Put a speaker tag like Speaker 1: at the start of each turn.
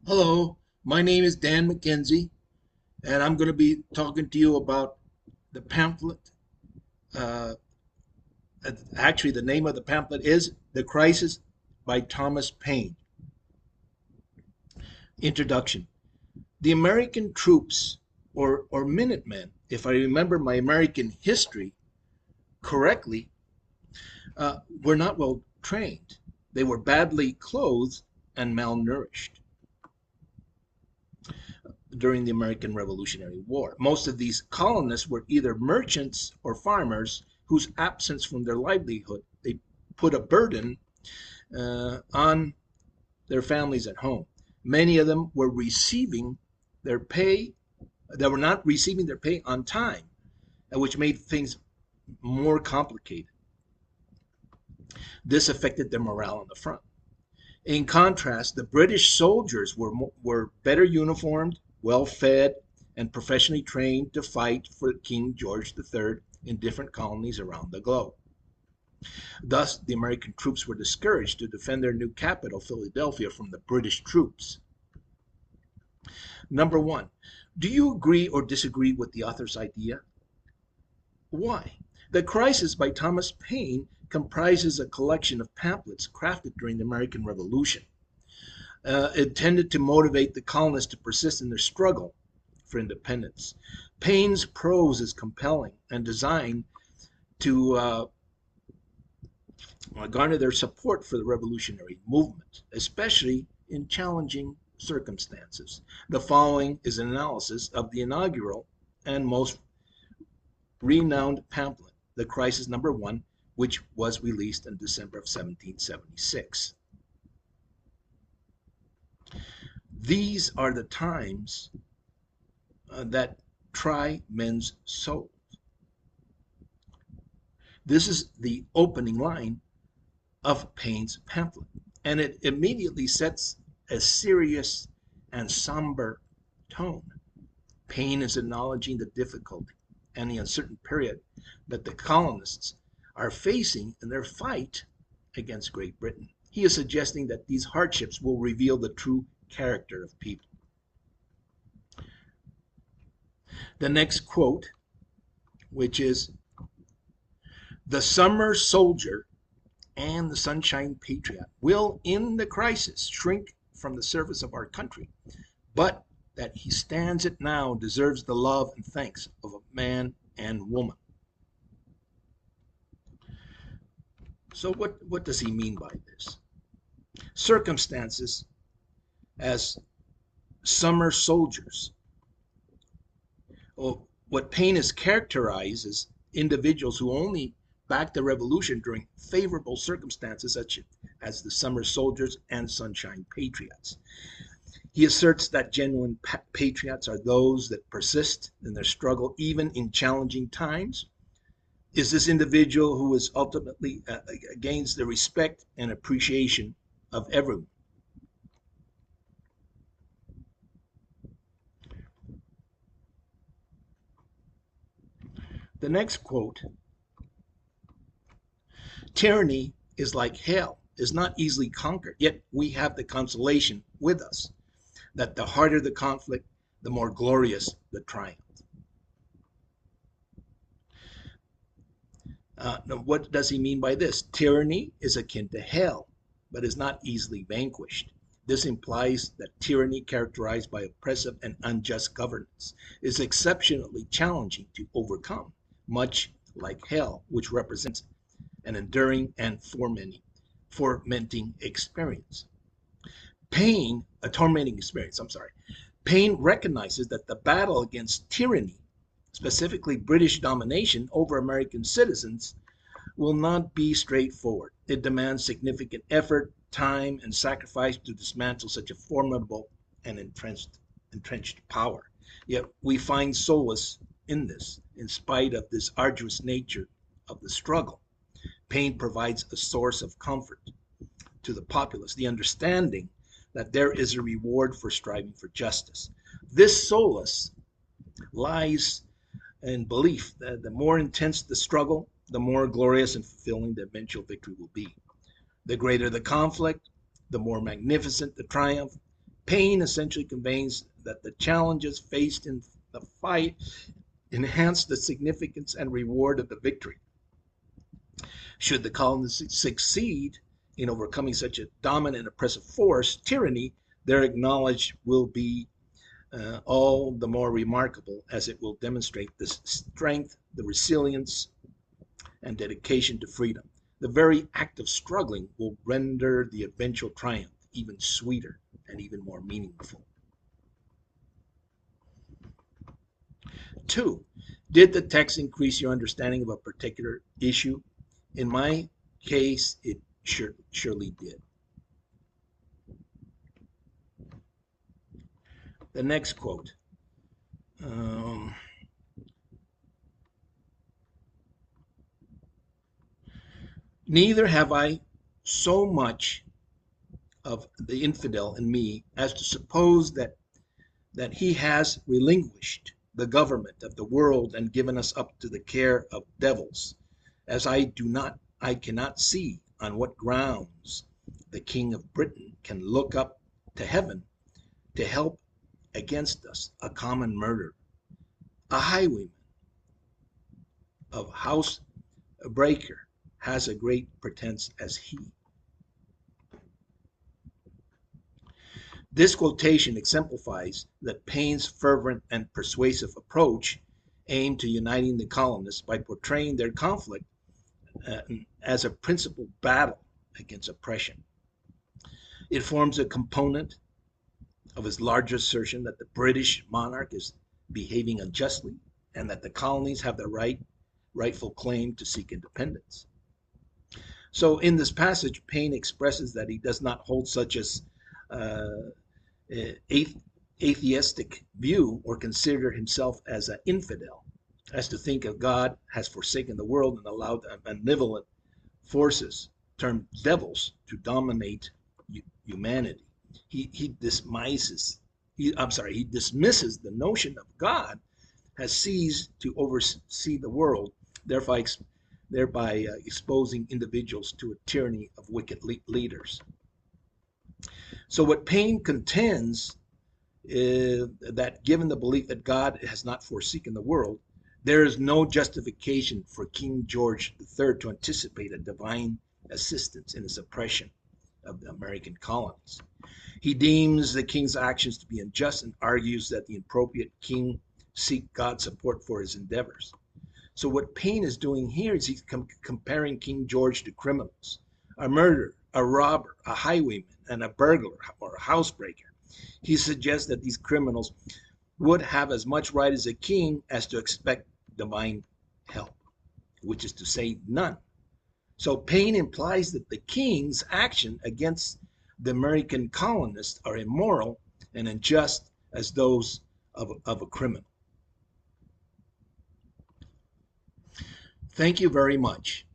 Speaker 1: Hello, my name is Dan McKenzie, and I'm going to be talking to you about the pamphlet. Uh, Actually, the name of the pamphlet is The Crisis by Thomas Paine. Introduction. The American troops, or Minutemen, if I remember my American history correctly, were not well trained. They were badly clothed and malnourished during the American Revolutionary War. Most of these colonists were either merchants or farmers whose absence from their livelihood they put a burden on their families at home. Many of them were receiving their pay, they were not receiving their pay on time, which made things more complicated. This affected their morale on the front. In contrast, the British soldiers were better uniformed, well fed, and professionally trained to fight for King George III in different colonies around the globe. Thus, the American troops were discouraged to defend their new capital, Philadelphia, from the British troops. Number one, do you agree or disagree with the author's idea? Why? The Crisis by Thomas Paine comprises a collection of pamphlets crafted during the American Revolution, intended to motivate the colonists to persist in their struggle for independence. Paine's prose is compelling and designed to garner their support for the revolutionary movement, especially in challenging circumstances. The following is an analysis of the inaugural and most renowned pamphlet, The Crisis Number One, which was released in December of 1776. These are the times that try men's souls. This is the opening line of Paine's pamphlet, and it immediately sets a serious and somber tone. Paine is acknowledging the difficulty and the uncertain period that the colonists are facing in their fight against Great Britain. He is suggesting that these hardships will reveal the true character of people. The next quote, which is, "The summer soldier and the sunshine patriot will, in the crisis, shrink from the service of our country, but that he stands it now deserves the love and thanks of a man and woman." So what does he mean by this? Circumstances as summer soldiers. Well, what Paine is characterized as individuals who only backed the revolution during favorable circumstances, such as the summer soldiers and sunshine patriots. He asserts that genuine patriots are those that persist in their struggle even in challenging times. Is this individual who is ultimately gains the respect and appreciation of everyone. The next quote, "Tyranny is like hell, is not easily conquered, yet we have the consolation with us that the harder the conflict, the more glorious the triumph." Now, what does he mean by this? Tyranny is akin to hell, but is not easily vanquished. This implies that tyranny characterized by oppressive and unjust governance is exceptionally challenging to overcome, much like hell, which represents an enduring and tormenting experience. A tormenting experience, I'm sorry. Paine recognizes that the battle against tyranny, specifically British domination over American citizens, will not be straightforward. It demands significant effort, time, and sacrifice to dismantle such a formidable and entrenched power. Yet we find solace in this, in spite of this arduous nature of the struggle. Paine provides a source of comfort to the populace, the understanding that there is a reward for striving for justice. This solace lies in belief that the more intense the struggle, the more glorious and fulfilling the eventual victory will be. The greater the conflict, the more magnificent the triumph, Paine essentially conveys that the challenges faced in the fight enhance the significance and reward of the victory. Should the colonists succeed in overcoming such a dominant oppressive force, tyranny, their acknowledged will be all the more remarkable as it will demonstrate the strength, the resilience, and dedication to freedom. The very act of struggling will render the eventual triumph even sweeter and even more meaningful. 2. Did the text increase your understanding of a particular issue? In my case, it surely did. The next quote. Neither have I so much of the infidel in me as to suppose that he has relinquished the government of the world and given us up to the care of devils, as I cannot see on what grounds the King of Britain can look up to heaven to help against us a common murderer, a highwayman, of house breaker, has a great pretense as he. This quotation exemplifies that Paine's fervent and persuasive approach aimed to uniting the colonists by portraying their conflict as a principal battle against oppression. It forms a component of his larger assertion that the British monarch is behaving unjustly and that the colonies have the rightful claim to seek independence. So in this passage, Paine expresses that he does not hold such as atheistic view or consider himself as an infidel, as to think of God has forsaken the world and allowed malevolent forces, termed devils, to dominate humanity. He dismisses the notion of God has ceased to oversee the world, thereby exposing individuals to a tyranny of wicked leaders. So what Paine contends is that given the belief that God has not forsaken the world, there is no justification for King George III to anticipate a divine assistance in his oppression of the American colonies. He deems the king's actions to be unjust and argues that the appropriate king seek God's support for his endeavors. So what Paine is doing here is he's comparing King George to criminals, a murderer, a robber, a highwayman, and a burglar or a housebreaker. He suggests that these criminals would have as much right as a king as to expect divine help, which is to say none. So Paine implies that the king's action against the American colonists are immoral and unjust as those of a criminal. Thank you very much.